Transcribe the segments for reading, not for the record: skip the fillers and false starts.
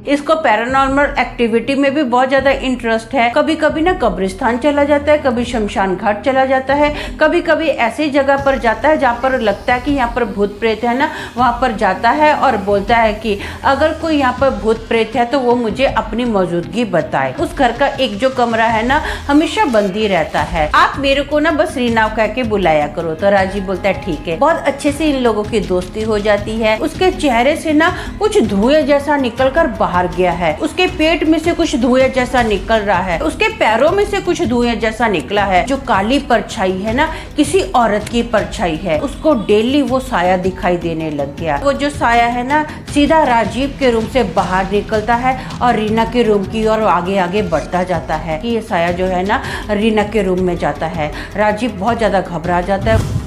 इसको paranormal activity में भी बहुत ज्यादा इंटरेस्ट है। कभी कभी ना कब्रिस्तान चला जाता है, कभी शमशान घाट चला जाता है, कभी कभी ऐसी जगह पर जाता है जहाँ पर लगता है कि यहाँ पर भूत प्रेत है ना, वहाँ पर जाता है और बोलता है कि अगर कोई यहाँ पर भूत प्रेत है तो वो मुझे अपनी मौजूदगी बताए। उस घर का एक जो कमरा है ना हमेशा बंद ही रहता है। आप मेरे को ना बस रीना कह के बुलाया करो। तो राजीव बोलता है ठीक है। बहुत अच्छे से इन लोगों की दोस्ती हो जाती है। उसके चेहरे से ना कुछ धुएं जैसा निकल कर बाहर गया है, उसके पेट में से कुछ धुएं जैसा निकल रहा है, उसके पैरों में से कुछ धुएं जैसा निकला है। जो काली परछाई है ना किसी औरत की परछाई है। उसको डेली वो साया दिखाई देने लग गया। वो जो साया है ना सीधा राजीव के रूम से बाहर निकलता है और रीना के रूम की ओर आगे आगे बढ़ता जाता है। ये साया जो है ना रीना के रूम में जाता है। राजीव बहुत ज्यादा घबरा जाता है।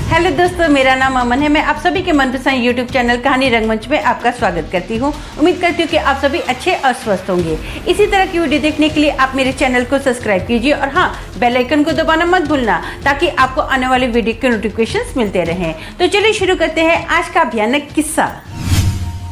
हेलो दोस्तों, मेरा नाम अमन है। मैं आप सभी के मनपसंद यूट्यूब चैनल कहानी रंगमंच में आपका स्वागत करती हूँ। उम्मीद करती हूँ कि आप सभी अच्छे और स्वस्थ होंगे। इसी तरह की वीडियो देखने के लिए आप मेरे चैनल को सब्सक्राइब कीजिए और हाँ, बेल आइकन को दबाना मत भूलना ताकि आपको आने वाली वीडियो के नोटिफिकेशंस मिलते रहें। तो चलिए शुरू करते हैं आज का भयानक किस्सा।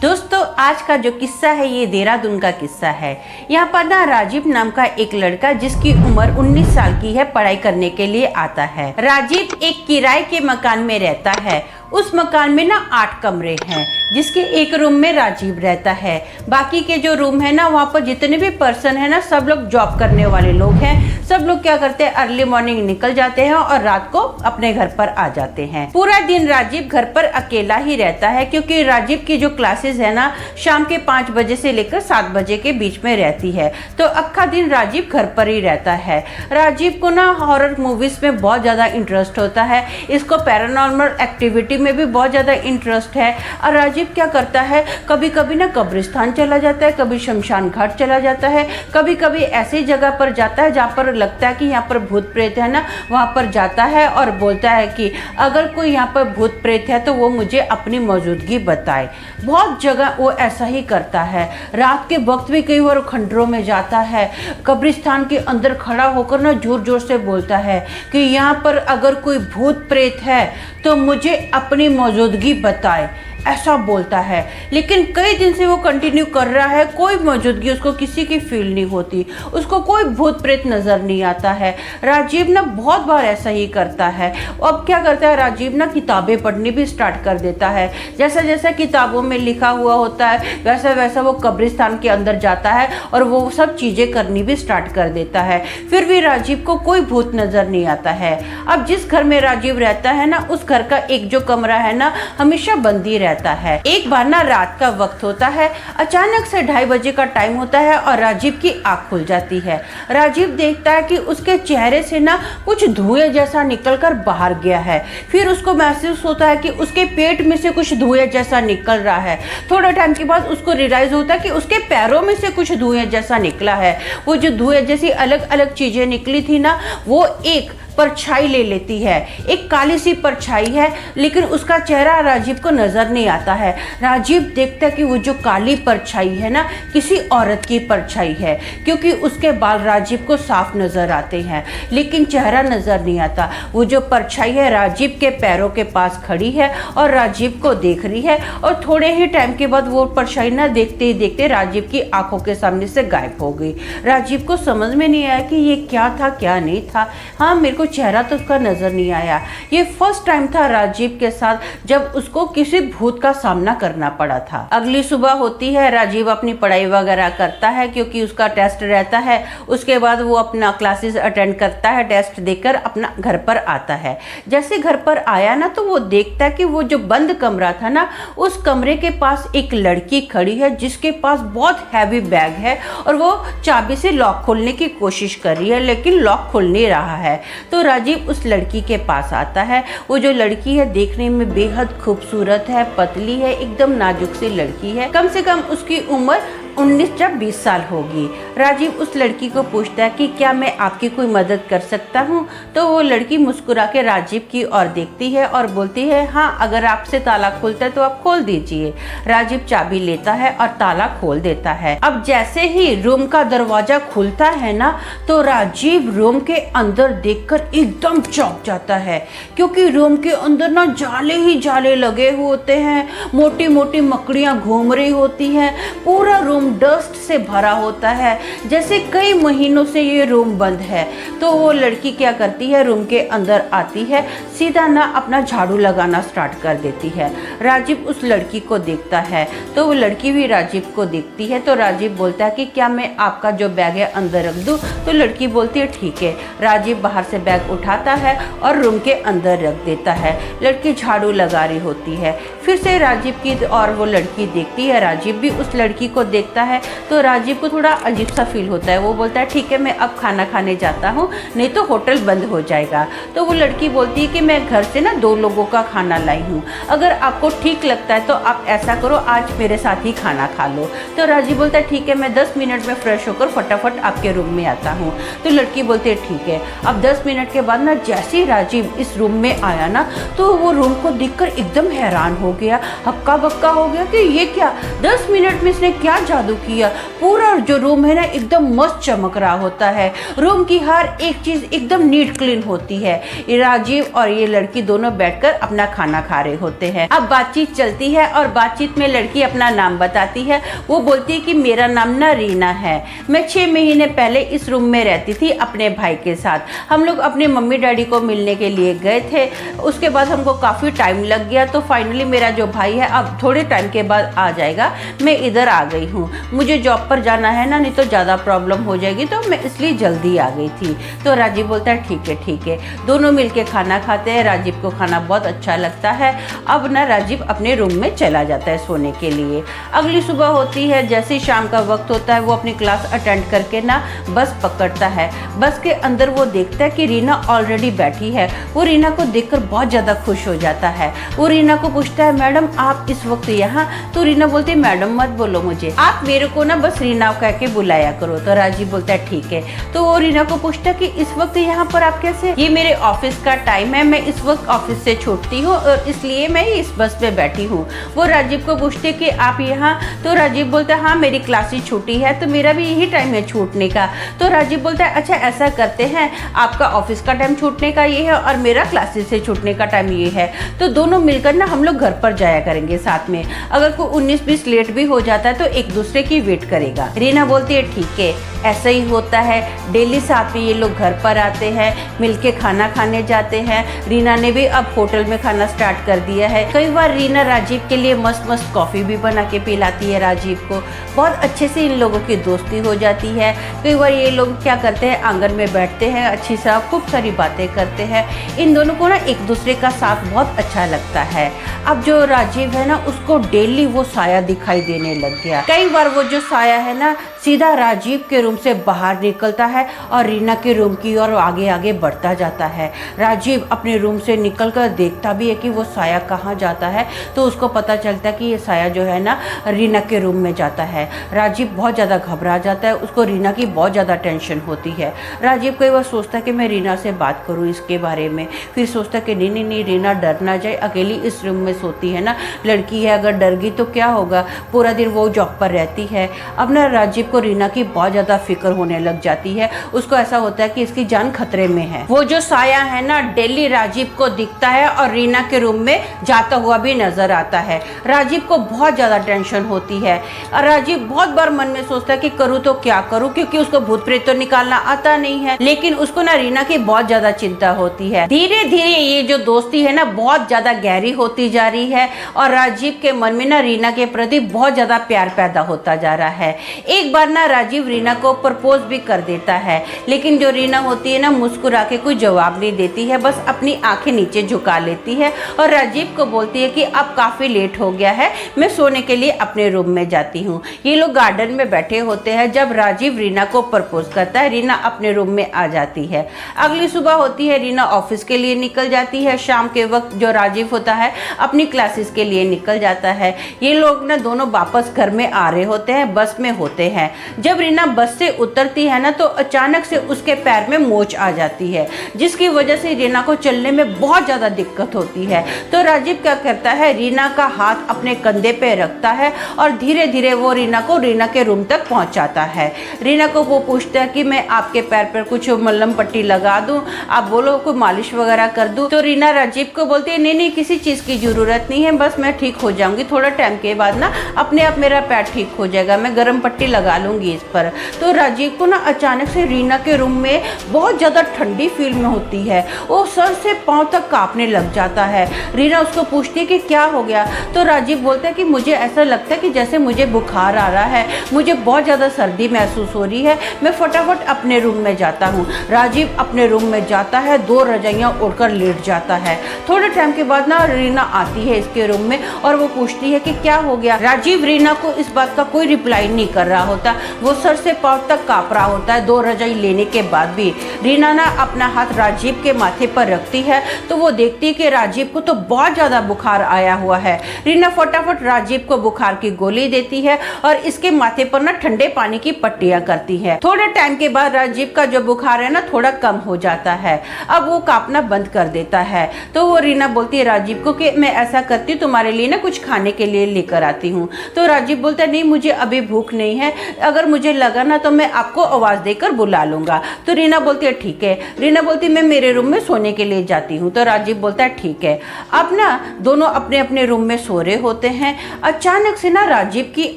दोस्तों, आज का जो किस्सा है ये देहरादून का किस्सा है। यहाँ पर ना राजीव नाम का एक लड़का जिसकी उम्र 19 साल की है पढ़ाई करने के लिए आता है। राजीव एक किराए के मकान में रहता है। उस मकान में ना 8 कमरे हैं जिसके एक रूम में राजीव रहता है। बाकी के जो रूम है ना वहाँ पर जितने भी पर्सन है ना सब लोग जॉब करने वाले लोग हैं। सब लोग क्या करते हैं अर्ली मॉर्निंग निकल जाते हैं और रात को अपने घर पर आ जाते हैं। पूरा दिन राजीव घर पर अकेला ही रहता है क्योंकि राजीव की जो क्लासेस है ना शाम के 5 बजे से लेकर 7 बजे के बीच में रहती है। तो अक्खा दिन राजीव घर पर ही रहता है। राजीव को ना हॉरर मूवीज में बहुत ज्यादा इंटरेस्ट होता है। इसको पैरानॉर्मल एक्टिविटी में भी बहुत ज्यादा इंटरेस्ट है। और राजीव क्या करता है, कभी कभी ना कब्रिस्तान चला जाता है, कभी शमशान घाट चला जाता है, कभी कभी ऐसी जगह पर जाता है जहाँ पर लगता है कि यहाँ पर भूत प्रेत है ना, वहाँ पर जाता है और बोलता है कि अगर कोई यहाँ पर भूत प्रेत है तो वो मुझे अपनी मौजूदगी बताए। बहुत जगह वो ऐसा ही करता है। रात के वक्त भी कई बार खंडरों में जाता है, कब्रिस्तान के अंदर खड़ा होकर ना जोर जोर से बोलता है कि यहाँ पर अगर कोई भूत प्रेत है तो मुझे अपनी मौजूदगी बताए, ऐसा बोलता है। लेकिन कई दिन से वो कंटिन्यू कर रहा है, कोई मौजूदगी उसको किसी की फील नहीं होती, उसको कोई भूत प्रेत नजर नहीं आता है। राजीव ना बहुत बार ऐसा ही करता है। अब क्या करता है राजीव ना किताबें पढ़नी भी स्टार्ट कर देता है। जैसा जैसा किताबों में लिखा हुआ होता है वैसा वैसा वो कब्रिस्तान के अंदर जाता है और वो सब चीजें करनी भी स्टार्ट कर देता है। फिर भी राजीव को कोई भूत नजर नहीं आता है। अब जिस घर में राजीव रहता है ना उस घर का एक जो कमरा है ना हमेशा बंद ही रहता है। एक बार ना रात का वक्त होता है, अचानक से 2:30 बजे का टाइम होता है और राजीव की आंख खुल जाती है। राजीव देखता है कि उसके चेहरे से ना कुछ धुएं जैसा निकलकर बाहर गया है। फिर उसको महसूस होता है कि उसके पेट में से कुछ धुएं जैसा निकल रहा है। थोड़े टाइम के बाद उसको रियलाइज होता है कि उसके पैरों में से कुछ धुएं जैसा निकला है। वो जो धुएं जैसी अलग अलग चीजें निकली थी ना वो एक परछाई ले लेती है। एक काली सी परछाई है लेकिन उसका चेहरा राजीव को नजर नहीं आता है। राजीव देखता है कि वो जो काली परछाई है ना किसी औरत की परछाई है क्योंकि उसके बाल राजीव को साफ नजर आते हैं लेकिन चेहरा नजर नहीं आता। वो जो परछाई है राजीव के पैरों के पास खड़ी है और राजीव को देख रही है और थोड़े ही टाइम के बाद वो परछाई ना देखते ही देखते राजीव की आंखों के सामने से गायब हो गई। राजीव को समझ में नहीं आया कि ये क्या था क्या नहीं था। हाँ, मेरे को चेहरा तो उसका नजर नहीं आया। ये फर्स्ट टाइम था राजीव के साथ जब उसको किसी भूत का सामना करना पड़ा था। अगली सुबह होती है, राजीव अपनी पढ़ाई वगैरह करता है क्योंकि उसका टेस्ट रहता है। उसके बाद वो अपना क्लासेस अटेंड करता है, टेस्ट देकर अपना घर पर आता है। जैसे घर पर आया ना तो वो देखता है कि वो जो बंद कमरा था ना उस कमरे के पास एक लड़की खड़ी है जिसके पास बहुत हैवी बैग है और वो चाबी से लॉक खोलने की कोशिश कर रही है लेकिन लॉक खुल नहीं रहा है। तो राजीव उस लड़की के पास आता है। वो जो लड़की है देखने में बेहद खूबसूरत है, पतली है, एकदम नाजुक सी लड़की है। कम से कम उसकी उम्र 19 जब 20 साल होगी। राजीव उस लड़की को पूछता है कि क्या मैं आपकी कोई मदद कर सकता हूँ। तो वो लड़की मुस्कुरा के राजीव की ओर देखती है और बोलती है हाँ, अगर आपसे ताला खुलता है तो आप खोल दीजिए। राजीव चाबी लेता है और ताला खोल देता है। अब जैसे ही रूम का दरवाजा खुलता है ना, तो राजीव रूम के अंदर देखकर एकदम चौंक जाता है, क्योंकि रूम के अंदर ना जाले ही जाले लगे हुए होते हैं, मोटी मोटी मकड़ियां घूम रही होती हैं, पूरा रूम डस्ट से भरा होता है, जैसे कई महीनों से ये रूम बंद है। तो वो लड़की क्या करती है, रूम के अंदर आती है, सीधा ना अपना झाड़ू लगाना स्टार्ट कर देती है। राजीव उस लड़की को देखता है, तो वो लड़की भी राजीव को देखती है। तो राजीव बोलता है कि क्या मैं आपका जो बैग है अंदर रख दूं? तो लड़की बोलती है ठीक है। राजीव बाहर से बैग उठाता है और रूम के अंदर रख देता है। लड़की झाड़ू लगा रही होती है। फिर से राजीव की और वो लड़की देखती है, राजीव भी उस लड़की को देखता है। तो राजीव को थोड़ा अजीब सा फील होता है। वो बोलता है ठीक है, मैं अब खाना खाने जाता हूँ, नहीं तो होटल बंद हो जाएगा। तो वो लड़की बोलती है कि मैं घर से ना 2 लोगों का खाना लाई हूँ, अगर आपको ठीक लगता है तो आप ऐसा करो, आज मेरे साथ ही खाना खा लो। तो राजीव बोलता है ठीक है, मैं 10 मिनट में फ्रेश होकर फटाफट आपके रूम में आता हूँ। तो लड़की बोलती है ठीक है। अब 10 मिनट के बाद ना जैसे ही राजीव इस रूम में आया ना, तो वो रूम को देखकर एकदम हैरान हो गया, हक्का बक्का हो गया कि ये क्या, 10 मिनट में इसने क्या जादू किया। पूरा जो रूम है ना एकदम मस्त चमक रहा होता है, रूम की हर एक चीज एकदम नीट क्लीन होती है। राजीव और ये लड़की दोनों बैठकर अपना खाना खा रहे होते हैं। अब बातचीत चलती है और बातचीत में लड़की अपना नाम बताती है। वो बोलती है कि मेरा नाम ना रीना है, मैं 6 महीने पहले इस रूम में रहती थी अपने भाई के साथ। हम लोग अपने मम्मी डैडी को मिलने के लिए गए थे, उसके बाद हमको काफ़ी टाइम लग गया, तो फाइनली मेरा जो भाई है अब थोड़े टाइम के बाद आ जाएगा। मैं इधर आ गई हूँ, मुझे जॉब पर जाना है ना, नहीं तो ज़्यादा प्रॉब्लम हो जाएगी, तो मैं इसलिए जल्दी आ गई थी। तो राजीव बोलता है ठीक है ठीक है। दोनों मिलके खाना खाते हैं। राजीव को खाना बहुत अच्छा लगता है। अब ना राजीव अपने रूम में चला जाता है सोने के लिए। अगली सुबह होती है, जैसे ही शाम का वक्त होता है, वो अपनी क्लास अटेंड करके ना बस पकड़ता है। बस के अंदर वो देखता है कि रीना ऑलरेडी बैठी है। वो रीना को देखकर बहुत ज़्यादा खुश हो जाता है। वो रीना को पूछता है मैडम आप इस वक्त यहाँ? तो रीना बोलती है मैडम मत बोलो मुझे, आप मेरे को ना बस रीना कह के बुलाया करो। तो राजीव बोलता है ठीक है। तो वो रीना को पूछता है कि इस वक्त यहाँ पर आप कैसे? ये मेरे ऑफिस का टाइम है, मैं इस वक्त ऑफिस से छूटती हूँ और इसलिए मैं इस बस पे बैठी हूँ। वो राजीव को पूछते कि आप यहाँ? तो राजीव बोलता है हाँ मेरी क्लास ही छूटी है, तो मेरा भी यही टाइम है छूटने का। तो राजीव बोलता है अच्छा ऐसा करते हैं, आपका ऑफिस का टाइम छूटने का ये है और मेरा क्लासेस से छूटने का टाइम ये है, तो दोनों मिलकर ना हम लोग घर पर जाया करेंगे साथ में। अगर कोई 19-20 लेट भी हो जाता है तो एक दूसरे की वेट करेगा। रीना बोलती है ठीक है, ऐसा ही होता है, डेली साथ में ये लोग घर पर आते हैं, मिलके खाना खाने जाते हैं। रीना ने भी अब होटल में खाना स्टार्ट कर दिया है। कई बार रीना राजीव के लिए मस्त मस्त कॉफ़ी भी बना के पिलाती है राजीव को। बहुत अच्छे से इन लोगों की दोस्ती हो जाती है। कई बार ये लोग क्या करते हैं, आंगन में बैठते हैं, अच्छी सा खूब सारी बातें करते हैं। इन दोनों को ना एक दूसरे का साथ बहुत अच्छा लगता है। अब जो राजीव है ना, उसको डेली वो साया दिखाई देने लग गया। कई बार वो जो साया है ना सीधा राजीव के रूम से बाहर निकलता है और रीना के रूम की ओर आगे आगे बढ़ता जाता है। राजीव अपने रूम से निकलकर देखता भी है कि वो साया कहाँ जाता है, तो उसको पता चलता है कि ये साया जो है ना रीना के रूम में जाता है। राजीव बहुत ज़्यादा घबरा जाता है, उसको रीना की बहुत ज़्यादा टेंशन होती है। राजीव कई बार सोचता है कि मैं रीना से बात करूँ इसके बारे में, फिर सोचता है कि नहीं रीना डर ना जाए, अकेली इस रूम में सोती है ना, लड़की है, अगर डर गई तो क्या होगा, पूरा दिन वो जॉब पर रहती है। अब ना राजीव को रीना की बहुत ज़्यादा फिक्र होने लग जाती है। उसको ऐसा होता है कि इसकी जान खतरे में है। वो जो साया है ना डेली राजीव को दिखता है और रीना के रूम में जाता हुआ भी नजर आता है। राजीव को बहुत ज़्यादा टेंशन होती है और राजीव बहुत बार मन में सोचता है कि करूँ तो क्या करूँ, क्योंकि उसको भूत प्रेत तो निकालना आता नहीं है। लेकिन उसको ना रीना की बहुत ज़्यादा चिंता होती है। धीरे धीरे ये जो दोस्ती है ना बहुत ज़्यादा गहरी होती जा रही है और राजीव के मन में ना रीना के प्रति बहुत ज़्यादा प्यार पैदा होता जा रहा है। एक बार बाद ना राजीव रीना को प्रपोज भी कर देता है, लेकिन जो रीना होती है ना मुस्कुरा के कोई जवाब नहीं देती है, बस अपनी आंखें नीचे झुका लेती है और राजीव को बोलती है कि अब काफ़ी लेट हो गया है, मैं सोने के लिए अपने रूम में जाती हूँ। ये लोग गार्डन में बैठे होते हैं जब राजीव रीना को प्रपोज करता है। रीना अपने रूम में आ जाती है। अगली सुबह होती है, रीना ऑफिस के लिए निकल जाती है। शाम के वक्त जो राजीव होता है अपनी क्लासेस के लिए निकल जाता है। ये लोग ना दोनों वापस घर में आ रहे होते हैं, बस में होते हैं। जब रीना बस से उतरती है ना तो अचानक से उसके पैर में मोच आ जाती है, जिसकी वजह से रीना को चलने में बहुत ज़्यादा दिक्कत होती है। तो राजीव क्या करता है, रीना का हाथ अपने कंधे पे रखता है और धीरे धीरे वो रीना को रीना के रूम तक पहुंचाता है। रीना को वो पूछता है कि मैं आपके पैर पर कुछ मलहम पट्टी लगा दूं, आप बोलो कोई मालिश वगैरह कर दूं। तो रीना राजीव को बोलती है नहीं नहीं, किसी चीज़ की ज़रूरत नहीं है, बस मैं ठीक हो जाऊंगी, थोड़ा टाइम के बाद ना अपने आप मेरा पैर ठीक हो जाएगा, मैं गर्म पट्टी लगा लूंगी इस पर। तो राजीव को ना अचानक से रीना के रूम में बहुत ज़्यादा ठंडी फील में होती है। वो सर से पाँव तक कांपने लग जाता है। रीना उसको पूछती है कि क्या हो गया। तो राजीव बोलता है कि मुझे ऐसा लगता है कि जैसे मुझे बुखार आ रहा है, मुझे बहुत ज़्यादा सर्दी महसूस हो रही है, मैं फटाफट अपने रूम में जाता हूँ। राजीव अपने रूम में जाता है, 2 रजाइयाँ ओढ़कर लेट जाता है। थोड़े टाइम के बाद ना रीना आती है इसके रूम में और वो पूछती है कि क्या हो गया। राजीव रीना को इस बात का कोई रिप्लाई नहीं कर रहा होता, वो सर से पाँव तक काँप रहा होता है 2 रजाई लेने के बाद भी। रीना ना अपना हाथ राजीव के माथे पर रखती है तो वो देखती है कि राजीव को तो बहुत ज़्यादा बुखार आया हुआ है। रीना फटाफट राजीव को बुखार की गोली देती है और इसके माथे पर ना ठंडे पानी की पट्टियां करती है। थोड़े टाइम के बाद राजीव का जो बुखार है ना थोड़ा कम हो जाता है, अब वो कांपना बंद कर देता है। तो वो रीना बोलती है राजीव को कि मैं ऐसा करती हूँ, तुम्हारे लिए ना कुछ खाने के लिए लेकर आती हूँ। तो राजीव बोलता है नहीं, मुझे अभी भूख नहीं है, अगर मुझे लगा ना तो मैं आपको आवाज़ देकर बुला लूँगा। तो रीना बोलती है ठीक है। रीना बोलती है मैं मेरे रूम में सोने के लिए जाती हूँ। तो राजीव बोलता है ठीक है। अब ना दोनों अपने अपने रूम में सो रहे होते हैं। अचानक से ना राजीव की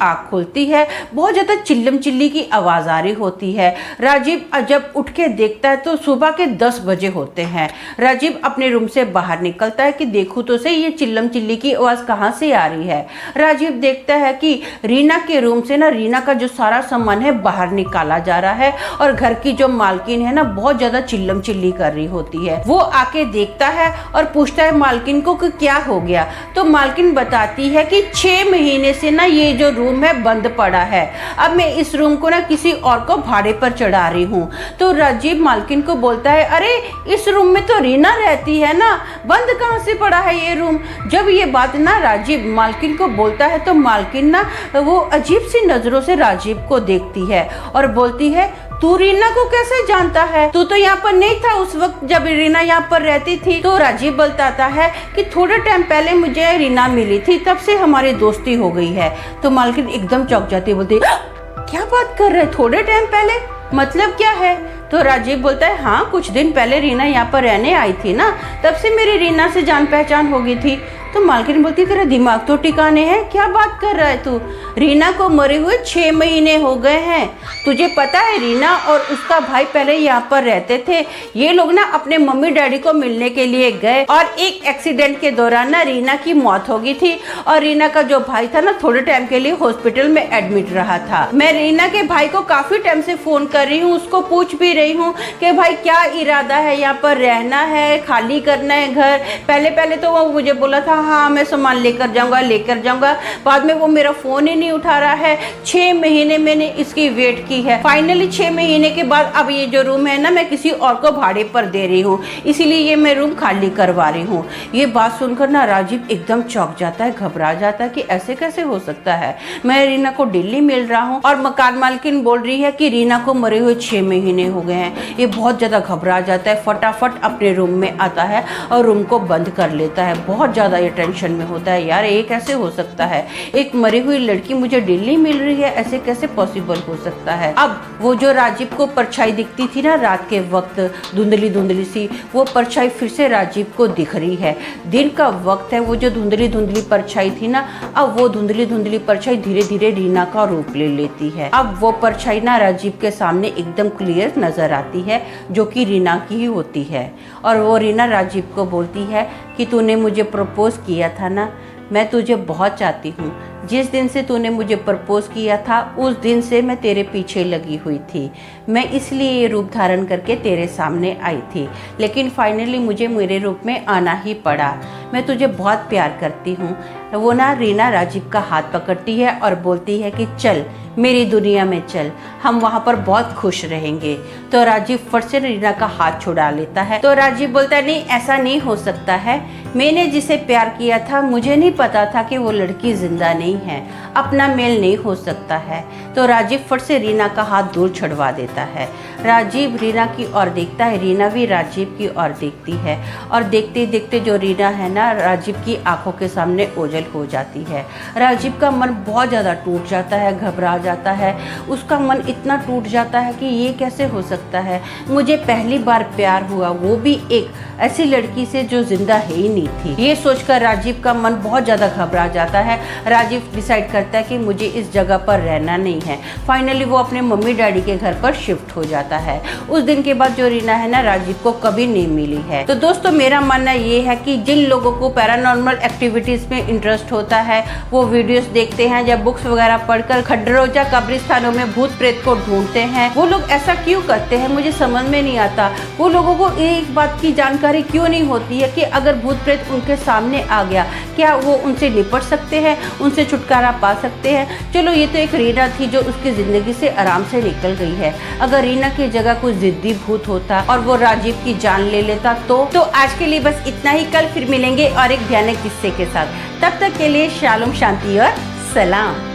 आँख खुलती है, बहुत ज़्यादा चिल्लम चिल्ली की आवाज़ आ रही होती है। राजीव जब उठ के देखता है तो सुबह के 10 बजे होते हैं। राजीव अपने रूम से बाहर निकलता है कि देखूँ तो सही ये चिल्लम चिल्ली की आवाज़ कहाँ से आ रही है। राजीव देखता है कि रीना के रूम से ना रीना का जो सारा सामान है बाहर निकाला जा रहा है और घर की जो मालकिन है ना बहुत ज़्यादा चिल्लम चिल्ली कर रही होती है। वो आके देखता है और पूछता है मालकिन को कि क्या हो गया। तो मालकिन बताती है कि 6 महीने से ना ये जो रूम है बंद पड़ा है, अब मैं इस रूम को ना किसी और को भाड़े पर चढ़ा रही हूँ। तो राजीव मालकिन को बोलता है अरे इस रूम में तो रीना रहती है ना, बंद कहाँ से पड़ा है ये रूम। जब ये बात ना राजीव मालकिन को बोलता है तो मालकिन ना वो अजीब सी नजरों से राजीव को देखती है और बोलती है तू रीना को कैसे जानता है, तू तो यहाँ पर नहीं था उस वक्त जब रीना यहाँ पर रहती थी। तो राजीव बताता है कि थोड़े टाइम पहले मुझे रीना मिली थी, तब से हमारी दोस्ती हो गई है। तो मालकिन एकदम चौंक जाती है, बोलती क्या बात कर रहे, थोड़े टाइम पहले मतलब क्या है। तो राजीव बोलता है हाँ कुछ दिन पहले रीना यहाँ पर रहने आई थी ना, तब से मेरी रीना से जान पहचान हो गई थी। तो मालकिन बोलती तेरा दिमाग तो ठिकाने है, क्या बात कर रहा है तू, रीना को मरे हुए 6 महीने हो गए हैं। तुझे पता है रीना और उसका भाई पहले यहाँ पर रहते थे। ये लोग ना अपने मम्मी डैडी को मिलने के लिए गए और एक एक्सीडेंट के दौरान ना रीना की मौत हो गई थी और रीना का जो भाई था ना थोड़े टाइम के लिए हॉस्पिटल में एडमिट रहा था। मैं रीना के भाई को काफी टाइम से फोन कर रही हूँ, उसको पूछ भी रही हूँ कि भाई क्या इरादा है, यहाँ पर रहना है, खाली करना है घर। पहले तो वो मुझे बोला था हाँ मैं सामान लेकर जाऊंगा, बाद में वो मेरा फोन ही नहीं उठा रहा है। 6 महीने मैंने इसकी वेट की है, फाइनली 6 महीने के बाद अब ये जो रूम है ना मैं किसी और को भाड़े पर दे रही हूँ, इसीलिए ये मैं रूम खाली करवा रही हूँ। ये बात सुनकर ना राजीव एकदम चौंक जाता है, घबरा जाता है कि ऐसे कैसे हो सकता है, मैं रीना को दिल्ली मिल रहा हूँ और मकान मालकिन बोल रही है कि रीना को मरे हुए 6 महीने हो गए हैं। ये बहुत ज़्यादा घबरा जाता है, फटाफट अपने रूम में आता है और रूम को बंद कर लेता है। बहुत ज़्यादा ये टेंशन में होता है, यार ये कैसे हो सकता है, एक मरी हुई लड़की मुझे दिल्ली मिल रही है, ऐसे कैसे पॉसिबल हो सकता है। अब वो जो राजीव को परछाई दिखती थी ना रात के वक्त धुंधली धुंधली सी, वो परछाई फिर से राजीव को दिख रही है। दिन का वक्त है, वो जो धुंधली धुंधली परछाई थी ना, अब वो धुंधली धुंधली परछाई धीरे धीरे रीना का रूप ले लेती है। अब वो परछाई ना राजीव के सामने एकदम क्लियर नजर आती है, जो कि रीना की ही होती है। और वो रीना राजीव को बोलती है कि तूने मुझे प्रपोज किया था ना, मैं तुझे बहुत चाहती हूँ, जिस दिन से तूने मुझे प्रपोज किया था उस दिन से मैं तेरे पीछे लगी हुई थी। मैं इसलिए ये रूप धारण करके तेरे सामने आई थी, लेकिन फाइनली मुझे मेरे रूप में आना ही पड़ा। मैं तुझे बहुत प्यार करती हूँ। वो ना रीना राजीव का हाथ पकड़ती है और बोलती है कि चल मेरी दुनिया में चल, हम वहाँ पर बहुत खुश रहेंगे। तो राजीव फट से रीना का हाथ छुड़ा लेता है। तो राजीव बोलता है नहीं, ऐसा नहीं हो सकता है। मैंने जिसे प्यार किया था मुझे नहीं पता था कि वो लड़की जिंदा नहीं है, अपना मेल नहीं हो सकता है। तो राजीव फट से रीना का हाथ दूर छुड़वा देता है। राजीव रीना की ओर देखता है, रीना भी राजीव की ओर देखती है और देखते देखते जो रीना है ना राजीव की आंखों के सामने ओझल हो जाती है। राजीव का मन बहुत ज़्यादा टूट जाता है, घबरा जाता है। उसका मन इतना टूट जाता है कि ये कैसे हो सकता है, मुझे पहली बार प्यार हुआ, वो भी एक ऐसी लड़की से जो जिंदा है ही नहीं थी। ये सोचकर राजीव का मन बहुत ज़्यादा घबरा जाता है। राजीव डिसाइड करता है कि मुझे इस जगह पर रहना नहीं है। फाइनली वो अपने मम्मी डैडी के घर पर शिफ्ट हो जाता है। उस दिन के बाद जो रीना है ना राजीव को कभी नहीं मिली है। तो दोस्तों मेरा मानना ये है कि जिन लोगों को पैरानॉर्मल एक्टिविटीज में इंटरेस्ट होता है वो वीडियोस देखते हैं या बुक्स वगैरह पढ़कर खंडरों या कब्रिस्तानों में भूत प्रेत को ढूंढते हैं, वो लोग ऐसा क्यों करते हैं मुझे समझ में नहीं आता। वो लोगों को एक बात की जानकारी क्यों नहीं होती है कि अगर भूत प्रेत उनके सामने आ गया क्या वो उनसे निपट सकते हैं, उनसे छुटकारा पा सकते हैं। चलो ये तो एक रीना थी जो उसकी जिंदगी से आराम से निकल गई है। अगर रीना की जगह कोई जिद्दी भूत होता और वो राजीव की जान ले लेता तो आज के लिए बस इतना ही। कल फिर मिलेंगे और एक भयानक किस्से के साथ। तब तक के लिए शालोम, शांति और सलाम।